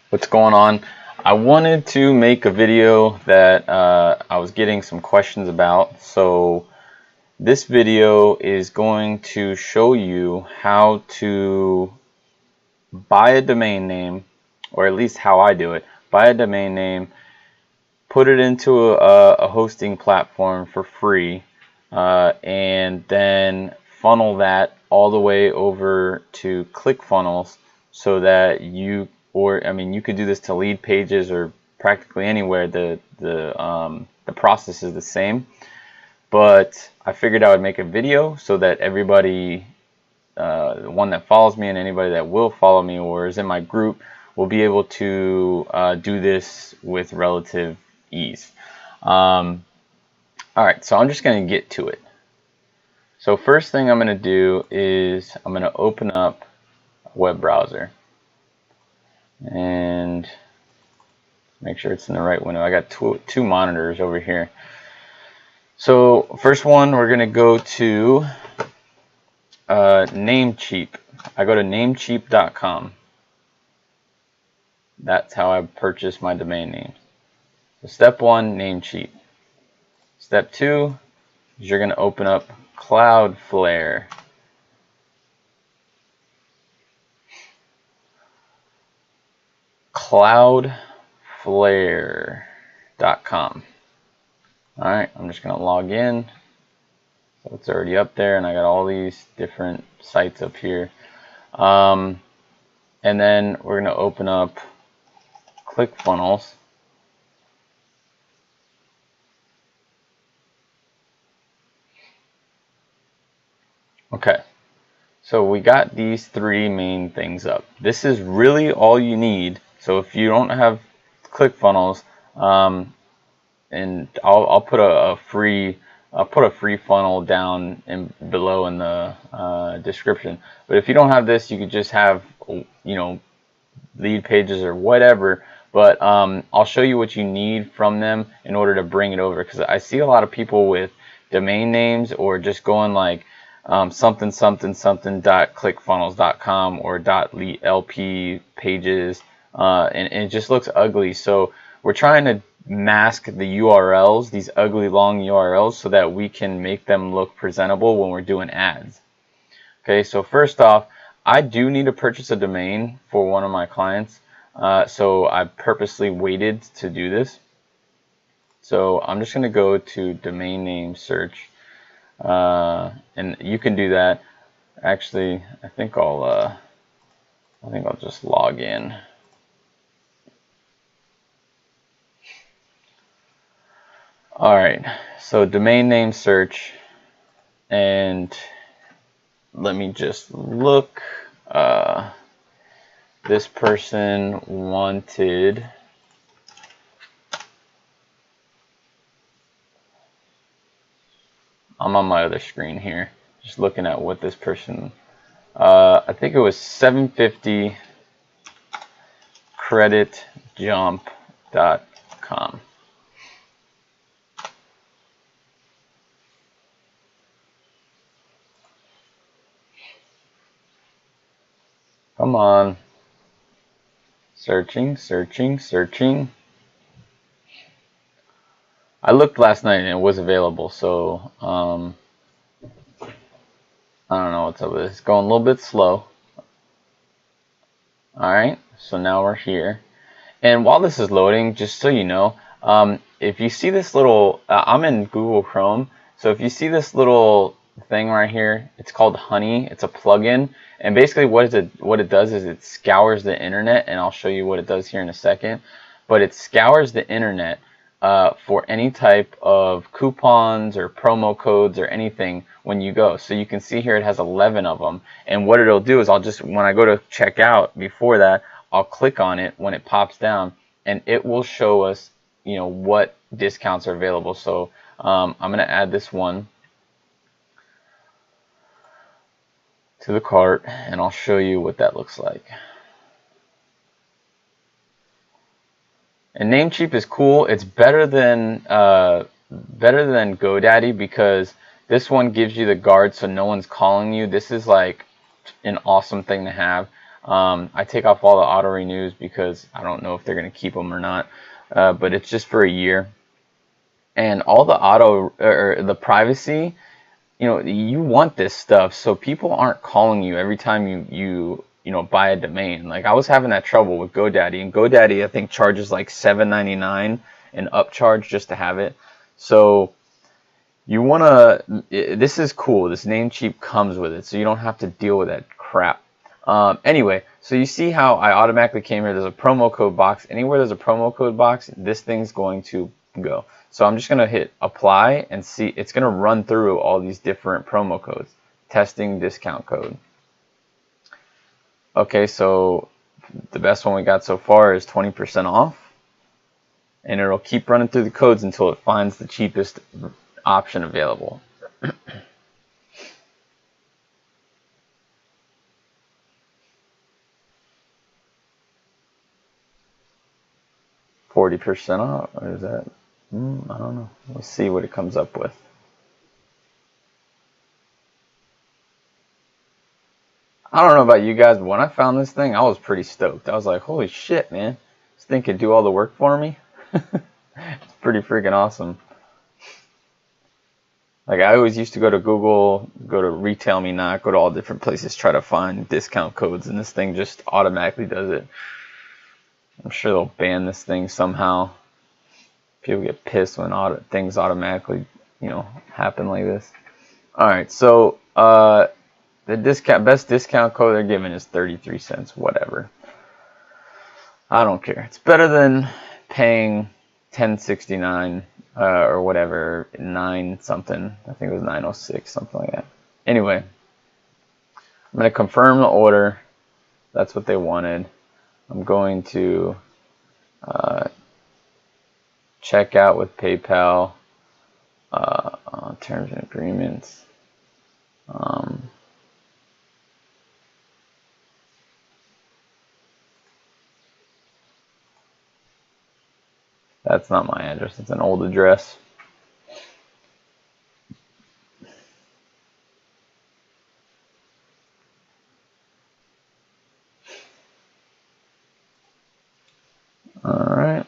What's going on? I wanted to make a video that I was getting some questions about. So this video is going to show you how to buy a domain name, or at least how I do it. Buy a domain name, put it into a hosting platform for free, and then funnel that all the way over to ClickFunnels so that you could do this to lead pages or practically anywhere. The process is the same, but I figured I would make a video so that everybody, the one that follows me and anybody that will follow me or is in my group, will be able to do this with relative ease. Alright, so I'm just going to get to it. So first thing I'm going to do is I'm going to open up a web browser and make sure it's in the right window. I got two monitors over here. So first one, we're going to go to Namecheap. I go to namecheap.com. That's how I purchase my domain names. So step one, Namecheap. Step two is you're going to open up Cloudflare. Cloudflare.com. Alright, I'm just going to log in. So it's already up there, and I got all these different sites up here. And then we're going to open up ClickFunnels. Okay, so we got these three main things up. This is really all you need. So if you don't have ClickFunnels, and I'll put a free funnel down below in the description. But if you don't have this, you could just have lead pages or whatever. But I'll show you what you need from them in order to bring it over, because I see a lot of people with domain names or just going like something .clickfunnels.com or .lp pages, and it just looks ugly. So we're trying to mask the URLs, these ugly long URLs, so that we can make them look presentable when we're doing ads. Okay, so first off, I do need to purchase a domain for one of my clients, so I purposely waited to do this. So I'm just going to go to domain name search, and you can do that. Actually, I think I'll just log in. Alright, so domain name search, and let me just look. This person wanted I'm on my other screen here, just looking at what this person, I think it was 750 creditjump.com. Come on. Searching. I looked last night and it was available, so I don't know what's up with this. It's going a little bit slow. Alright, so now we're here. And while this is loading, just so you know, if you see this little, I'm in Google Chrome, so if you see this little thing right here, it's called Honey. It's a plugin, and basically what it does is it scours the internet, and I'll show you what it does here in a second. But it scours the internet for any type of coupons or promo codes or anything when you go. So you can see here it has 11 of them, and what it'll do is when I go to check out, before that I'll click on it when it pops down, and it will show us what discounts are available. So I'm going to add this one to the cart, and I'll show you what that looks like. And Namecheap is cool. It's better than GoDaddy, because this one gives you the guard so no one's calling you. This is like an awesome thing to have. I take off all the auto renews because I don't know if they're going to keep them or not, but it's just for a year. And all the auto or the privacy, you want this stuff so people aren't calling you every time you buy a domain. Like I was having that trouble with GoDaddy, and GoDaddy I think charges like $7.99 an upcharge just to have it. So you want to, this is cool. This Namecheap comes with it, so you don't have to deal with that crap. Anyway, so you see how I automatically came here. There's a promo code box. Anywhere there's a promo code box, this thing's going to go. So I'm just going to hit apply and see. It's going to run through all these different promo codes. Testing discount code. Okay, so the best one we got so far is 20% off. And it'll keep running through the codes until it finds the cheapest option available. 40% off. What is that? I don't know. Let's see what it comes up with. I don't know about you guys, but when I found this thing, I was pretty stoked. I was like, holy shit, man. This thing could do all the work for me. It's pretty freaking awesome. Like I always used to go to Google, go to Retail Me Not, go to all different places, try to find discount codes, and this thing just automatically does it. I'm sure they'll ban this thing somehow. People get pissed when things automatically, happen like this. All right, so the best discount code they're giving is 33 cents, whatever. I don't care. It's better than paying $10.69 or whatever, 9 something. I think it was 9.06, something like that. Anyway, I'm going to confirm the order. That's what they wanted. I'm going to check out with PayPal, terms and agreements. That's not my address. It's an old address. All right.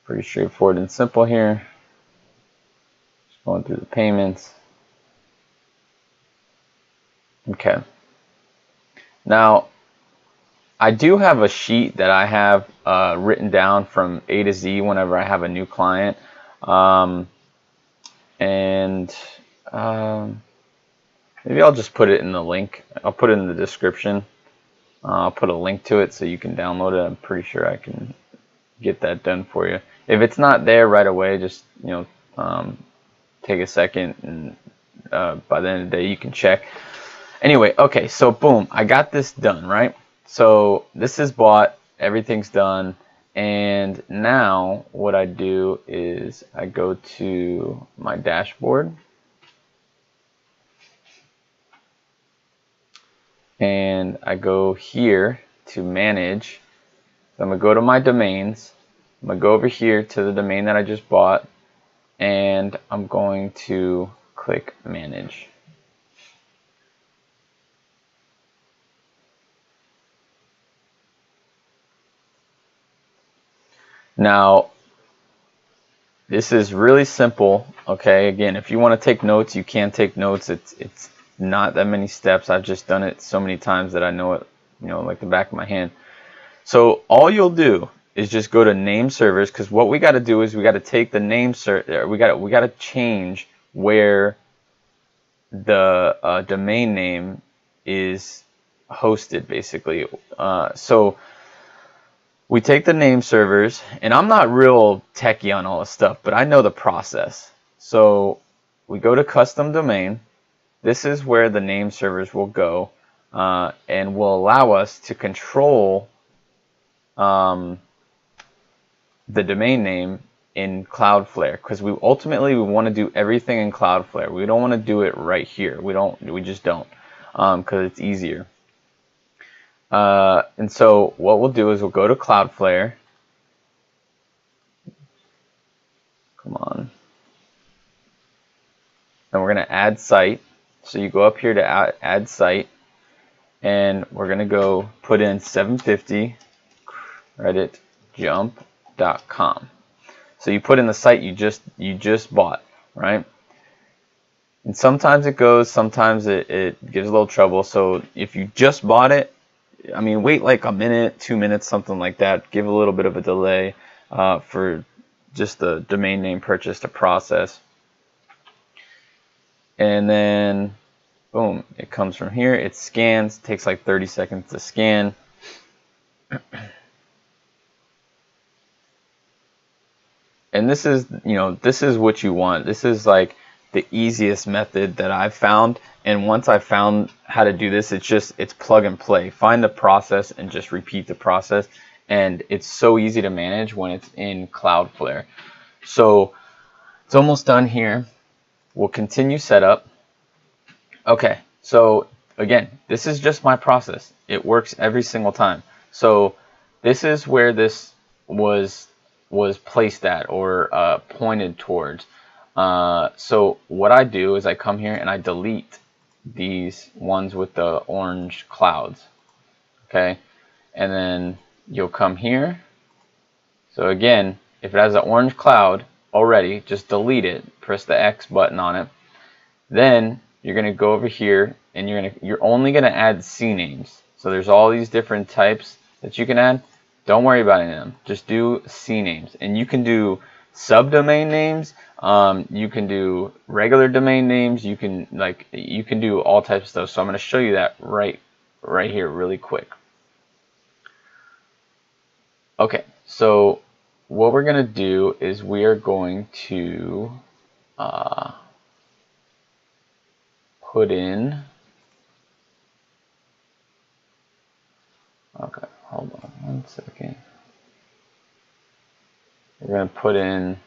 Pretty straightforward and simple here. Just going through the payments. Okay. Now, I do have a sheet that I have written down from A to Z whenever I have a new client. Maybe I'll just put it in the link. I'll put it in the description. I'll put a link to it so you can download it. I'm pretty sure I can get that done for you. If it's not there right away, just take a second, and by the end of the day you can check. Anyway, okay, so boom, I got this done, right? So this is bought, everything's done, and now what I do is I go to my dashboard, and I go here to manage. So I'm going to go to my domains. I'm going to go over here to the domain that I just bought, and I'm going to click manage. Now, this is really simple. Okay, again, if you want to take notes, you can take notes. It's not that many steps. I've just done it so many times that I know it, like the back of my hand. So all you'll do is just go to name servers, because what we got to do is we got to take the name server. We got to change where the domain name is hosted, basically. So we take the name servers, and I'm not real techie on all this stuff, but I know the process. So we go to custom domain. This is where the name servers will go, and will allow us to control the domain name in Cloudflare, because we ultimately want to do everything in Cloudflare. We don't want to do it right here. We just don't, because it's easier. And so what we'll do is we'll go to Cloudflare. Come on. And we're going to add site. So you go up here to add site, and we're going to go put in 750 creditjump.com. So you put in the site you just bought, right? And sometimes it goes, sometimes it gives a little trouble. So if you just bought it, I mean, wait like a minute, 2 minutes, something like that. Give a little bit of a delay for just the domain name purchase to process. And then, boom, it comes from here. It scans, takes like 30 seconds to scan. And this is, this is what you want. This is like the easiest method that I've found. And once I found how to do this, it's plug and play. Find the process and just repeat the process. And it's so easy to manage when it's in Cloudflare. So it's almost done here. We'll continue setup. Okay, so again, this is just my process. It works every single time. So this is where this was placed at, or pointed towards. So what I do is I come here and I delete these ones with the orange clouds. Okay, and then you'll come here. So again, if it has an orange cloud already, just delete it. Press the X button on it. Then you're going to go over here and you're only going to add CNAMEs. So there's all these different types that you can add. Don't worry about any of them. Just do CNAMEs. And you can do subdomain names. You can do regular domain names. You can do all types of stuff. So I'm going to show you that right here really quick. Okay, so what we're going to do is we are going to put in, okay, hold on 1 second. We're going to put in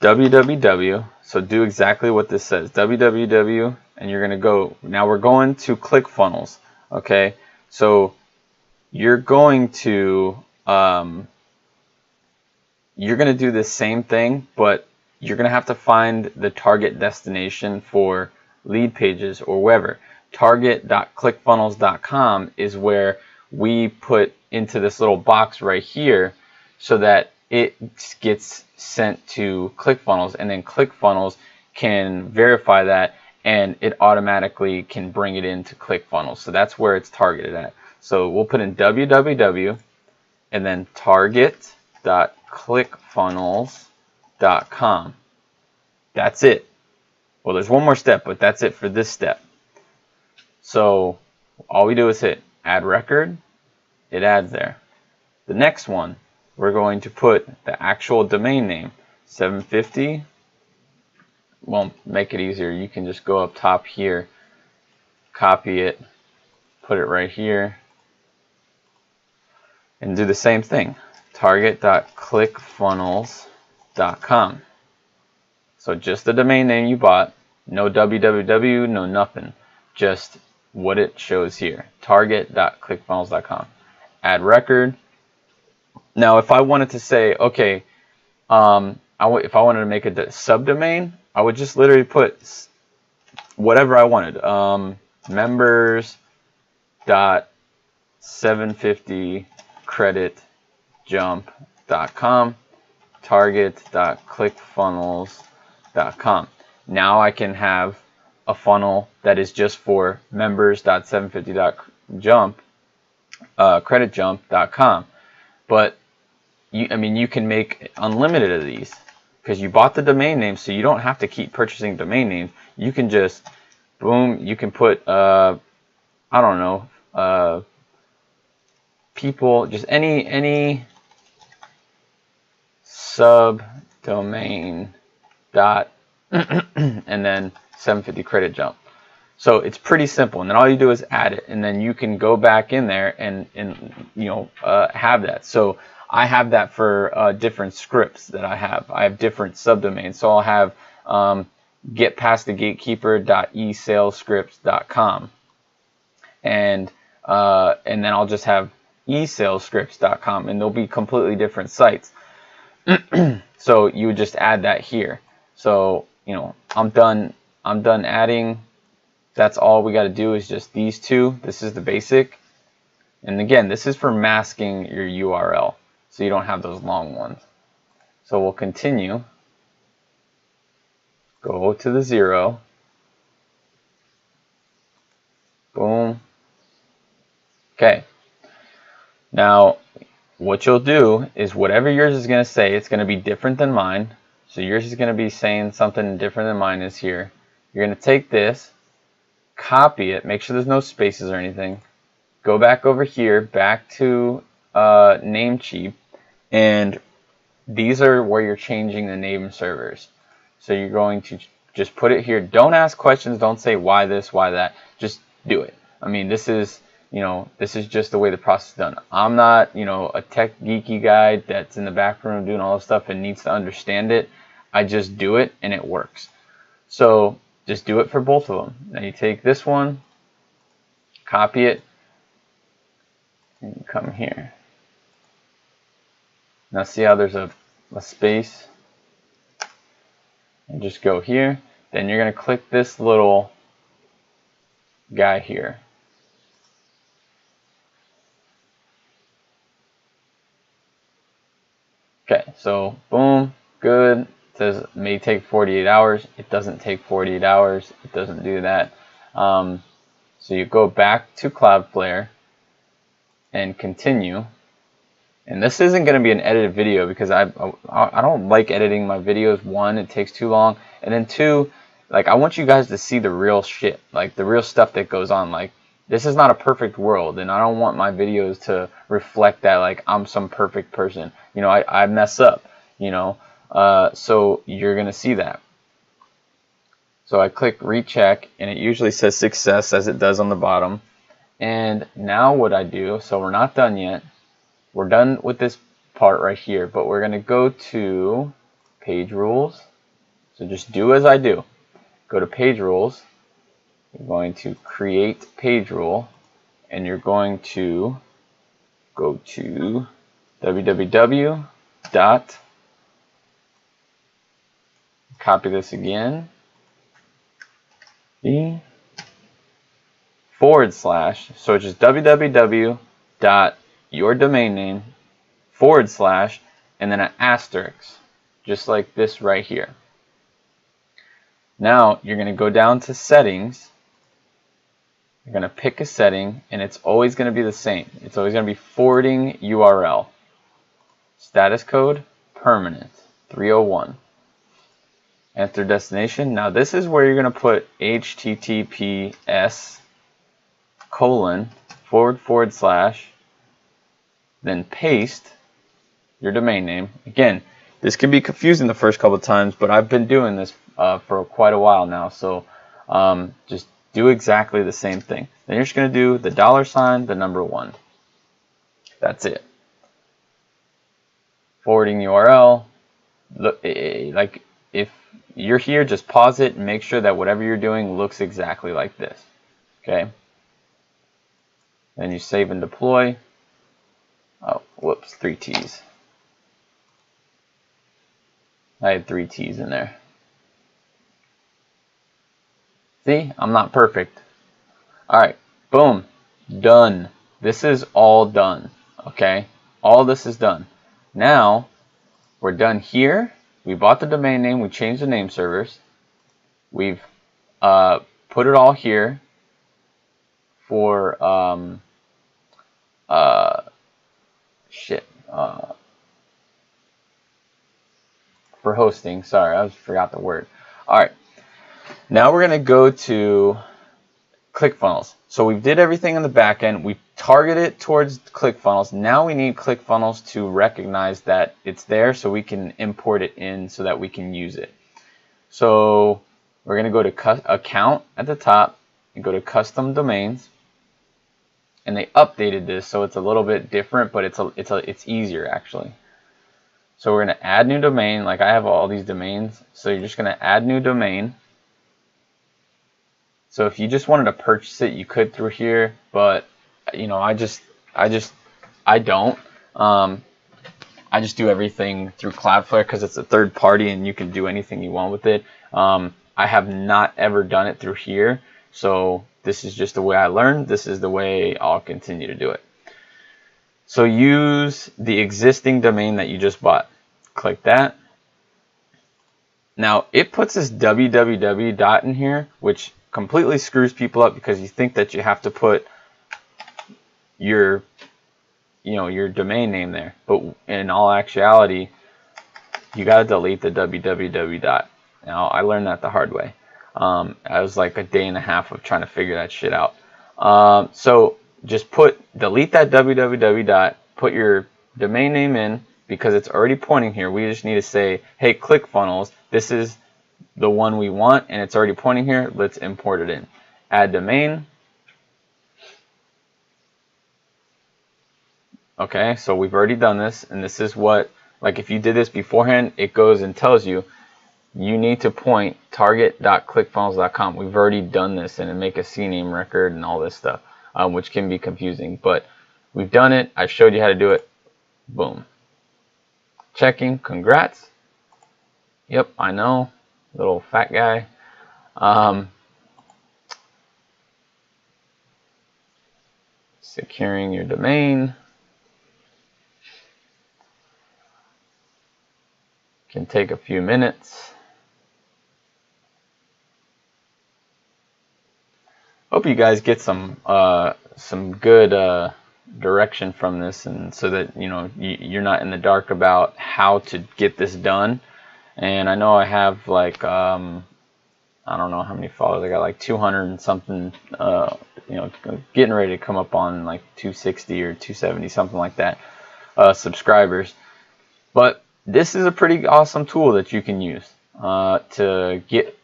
www. So do exactly what this says, www, and you're going to go, now we're going to ClickFunnels. Okay, so you're going to do the same thing, but you're going to have to find the target destination for lead pages or wherever. Target.clickfunnels.com is where we put into this little box right here so that it gets sent to ClickFunnels, and then ClickFunnels can verify that, and it automatically can bring it into ClickFunnels. So that's where it's targeted at. So we'll put in www and then target.clickfunnels.com. That's it. Well, there's one more step, but that's it for this step. So all we do is hit add record. It adds there. The next one, we're going to put the actual domain name, 750. Won't make it easier. You can just go up top here, copy it, put it right here, and do the same thing. Target.clickfunnels.com. So just the domain name you bought, no www, no nothing, just what it shows here. Target.clickfunnels.com. Add record. Now, if I wanted to say, okay, if I wanted to make a subdomain, I would just literally put whatever I wanted. members.750creditjump.com, target.clickfunnels.com. Now I can have a funnel that is just for members.750jump, creditjump.com. But you can make unlimited of these because you bought the domain name, so you don't have to keep purchasing domain names. You can just, boom, you can put, I don't know, people, just any subdomain dot and then 750 credit jump. So it's pretty simple, and then all you do is add it, and then you can go back in there and have that. So I have that for different scripts that I have. I have different subdomains. So I'll have get past the gatekeeper.esalescripts.com, and then I'll just have esalescripts.com, and they'll be completely different sites. So you would just add that here. So I'm done adding. That's all we got to do is just these two. This is the basic, and again, this is for masking your URL so you don't have those long ones. So we'll continue, go to the 0, boom. Okay, now what you'll do is whatever yours is going to say, it's going to be different than mine. So yours is going to be saying something different than mine is here. You're going to take this, copy it, make sure there's no spaces or anything, go back over here, back to Namecheap, and these are where you're changing the name servers. So you're going to just put it here. Don't ask questions, don't say why this, why that, just do it. I mean, this is just the way the process is done. I'm not, a tech geeky guy that's in the back room doing all this stuff and needs to understand it. I just do it and it works. So just do it for both of them. Now you take this one, copy it, and you come here. Now see how there's a space? And just go here. Then you're going to click this little guy here. Okay, so boom, good. It says it may take 48 hours. It doesn't take 48 hours. It doesn't do that. So you go back to Cloudflare and continue. And this isn't going to be an edited video because I don't like editing my videos. One, it takes too long, and then two, like I want you guys to see the real shit, like the real stuff that goes on. Like this is not a perfect world, and I don't want my videos to reflect that like I'm some perfect person. I mess up, so you're going to see that. So I click recheck, and it usually says success as it does on the bottom. And now what I do, so we're not done yet. We're done with this part right here, but we're going to go to page rules. So just do as I do. Go to page rules. You're going to create page rule, and you're going to go to www. Copy this again. / so it's just www.yourdomainname / and then an asterisk, just like this right here. Now you're going to go down to settings. You're going to pick a setting, and it's always going to be the same. It's always going to be forwarding URL. Status code permanent 301. Enter destination. Now this is where you're going to put https : / then paste your domain name. Again, this can be confusing the first couple of times, but I've been doing this for quite a while now, so just do exactly the same thing. Then you're just going to do the $, the number 1. That's it. Forwarding URL. Look, like if you're here, just pause it and make sure that whatever you're doing looks exactly like this. Okay. Then you save and deploy. Oh, whoops, 3 T's. I had 3 T's in there. See, I'm not perfect. Alright, boom, done. This is all done, okay? All this is done. Now, we're done here. We bought the domain name, we changed the name servers. We've put it all here for, for hosting. Sorry, I forgot the word. Alright. Now we're going to go to ClickFunnels. So we did everything in the back end. We targeted it towards ClickFunnels. Now we need ClickFunnels to recognize that it's there so we can import it in so that we can use it. So we're going to go to account at the top and go to custom domains. And they updated this so it's a little bit different, but it's easier actually. So we're going to add new domain. Like I have all these domains. So you're just going to add new domain. So if you just wanted to purchase it, you could through here, but you know, I don't. I just do everything through Cloudflare because it's a third party and you can do anything you want with it. I have not ever done it through here, so this is just the way I learned. This is the way I'll continue to do it. So use the existing domain that you just bought. Click that. Now it puts this www dot in here, which completely screws people up because you think that you have to put your domain name there, but in all actuality you got to delete the www dot. Now I learned that the hard way. I was like a day and a half of trying to figure that shit out. So just delete that www dot, put your domain name in because it's already pointing here. We just need to say, hey, ClickFunnels, this is the one we want and it's already pointing here. Let's import it in. Add domain. Okay, so we've already done this, and this is what, like if you did this beforehand, it goes and tells you you need to point target.clickfunnels.com. We've already done this and make a CNAME record and all this stuff, which can be confusing, but we've done it. I showed you how to do it. Boom. Checking. Congrats. Yep, I know. Little fat guy. Securing your domain. Can take a few minutes. Hope you guys get some good direction from this, and so that you're not in the dark about how to get this done. And I know I have like I don't know how many followers I got, like 200 and something. Getting ready to come up on like 260 or 270, something like that, subscribers. But this is a pretty awesome tool that you can use to get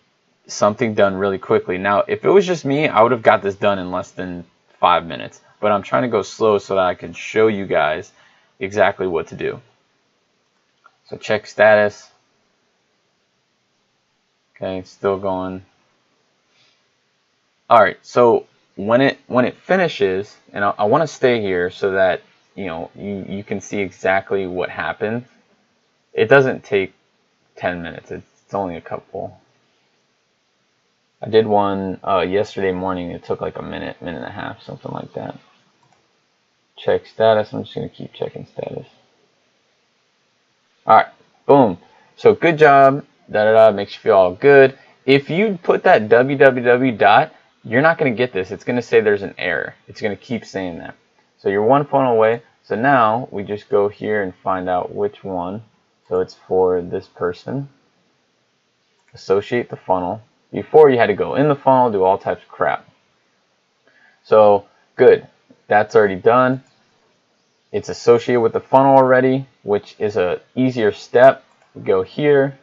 something done really quickly. Now, if it was just me, I would have got this done in less than 5 minutes. But I'm trying to go slow so that I can show you guys exactly what to do. So check status. Okay, it's still going. All right, so when it finishes, and I want to stay here so that you can see exactly what happened. It doesn't take 10 minutes. It's only a couple. I did one yesterday morning. It took like a minute and a half, something like that. Check status. I'm just going to keep checking status. All right, boom. So good job. Makes you feel all good. If you put that www dot, you're not going to get this. It's going to say there's an error. It's going to keep saying that. So you're one funnel away. So now we just go here and find out which one. So it's for this person. Associate the funnel. Before you had to go in the funnel, do all types of crap. So good. That's already done. It's associated with the funnel already, which is a easier step. We go here.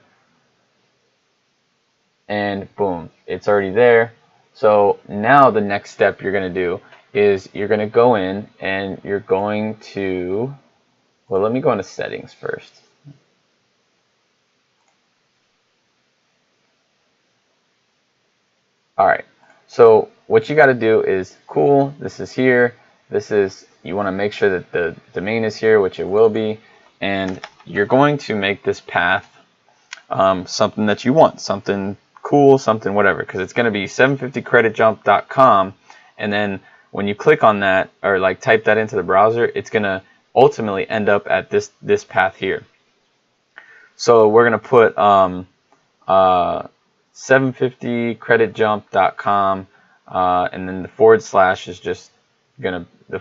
And boom, it's already there. So now the next step you're going to do is you're going to go in and you're going to, well, let me go into settings first. All right, so what you got to do is, cool, this is here. This is, you want to make sure that the domain is here, which it will be. And you're going to make this path something that you want, something cool, something whatever, because it's going to be 750creditjump.com. And then when you click on that or like type that into the browser, it's going to ultimately end up at this path here. So we're going to put 750creditjump.com and then the / is just gonna, the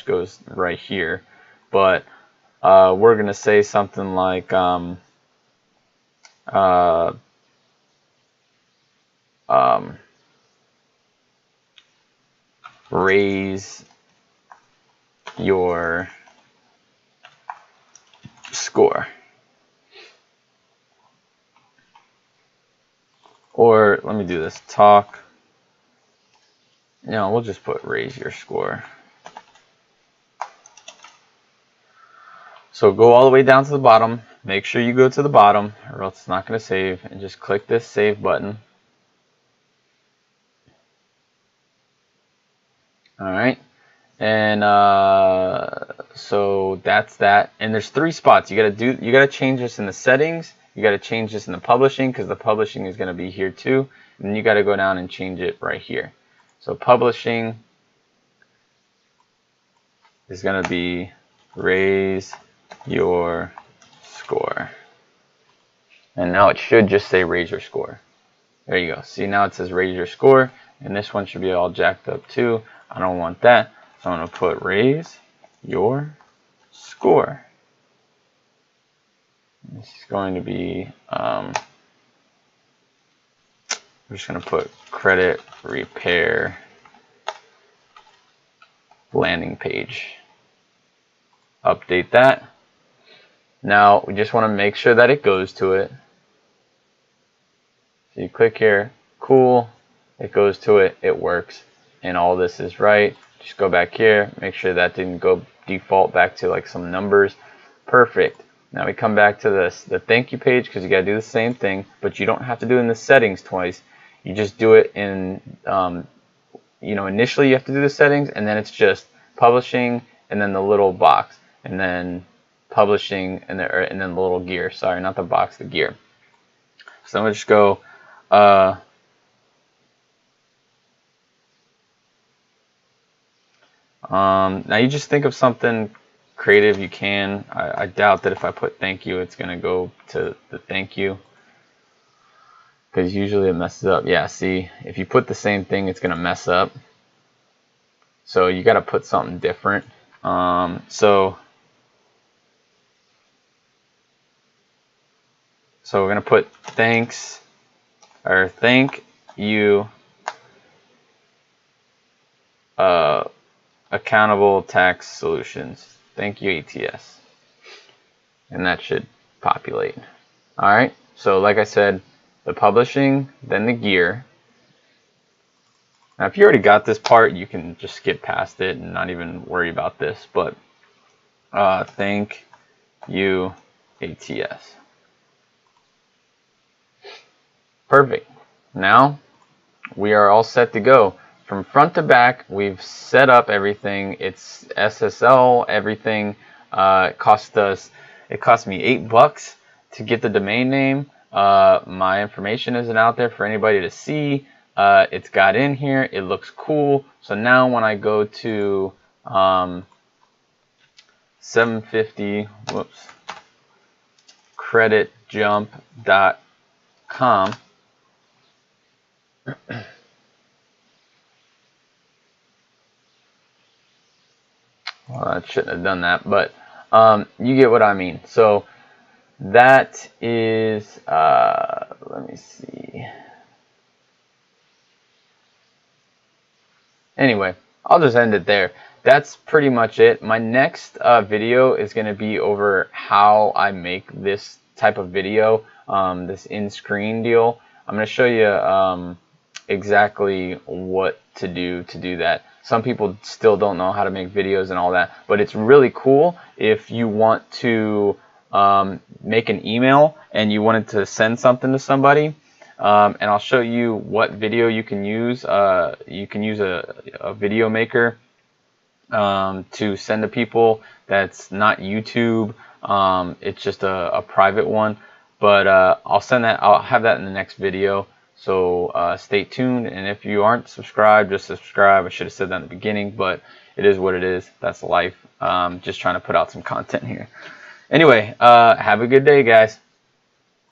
/ goes right here, but we're gonna say something like raise your score. Or let me do this, talk. We'll just put raise your score. So go all the way down to the bottom. Make sure you go to the bottom or else it's not going to save. And just click this save button. All right. And so that's that. And there's 3 spots. You gotta change this in the settings. You gotta change this in the publishing, because the publishing is gonna be here too. And then you gotta go down and change it right here. So publishing is gonna be raise your score. And now it should just say raise your score. There you go. See, now it says raise your score. And this one should be all jacked up too. I don't want that. So I'm going to put raise your score. This is going to be, I'm just going to put credit repair landing page. Update that. Now we just want to make sure that it goes to it. So you click here, cool, it goes to it, it works, and all this is right. Just go back here, make sure that didn't go default back to like some numbers. Perfect. Now we come back to the thank you page, because you got to do the same thing, but you don't have to do it in the settings twice. You just do it in, initially you have to do the settings, and then it's just publishing, and then the little box, and then publishing, and then the little gear. Sorry, not the box, the gear. So I'm going to just go now you just think of something creative you can. I doubt that if I put thank you, it's going to go to the thank you, because usually it messes up. Yeah, see, if you put the same thing, it's going to mess up. So you got to put something different. So we're going to put thanks, or thank you, accountable tax solutions. Thank you, ATS. And that should populate. All right. So like I said, the publishing, then the gear. Now, if you already got this part, you can just skip past it and not even worry about this. But thank you, ATS. Perfect. Now we are all set to go. From front to back, we've set up everything. It's SSL, everything. It cost me $8 to get the domain name. My information isn't out there for anybody to see. It's got in here. It looks cool. So now when I go to 750, creditjump.com. Well, I shouldn't have done that, but you get what I mean. So that is, let me see. Anyway, I'll just end it there. That's pretty much it. My next video is going to be over how I make this type of video, this in-screen deal. I'm going to show you exactly what to do that. Some people still don't know how to make videos and all that, but it's really cool if you want to make an email and you wanted to send something to somebody. And I'll show you what video you can use. You can use a video maker to send to people. That's not YouTube. It's just a private one. But I'll have that in the next video. So stay tuned. And if you aren't subscribed, just subscribe. I should have said that in the beginning, but it is what it is. That's life. Just trying to put out some content here. Anyway, have a good day, guys.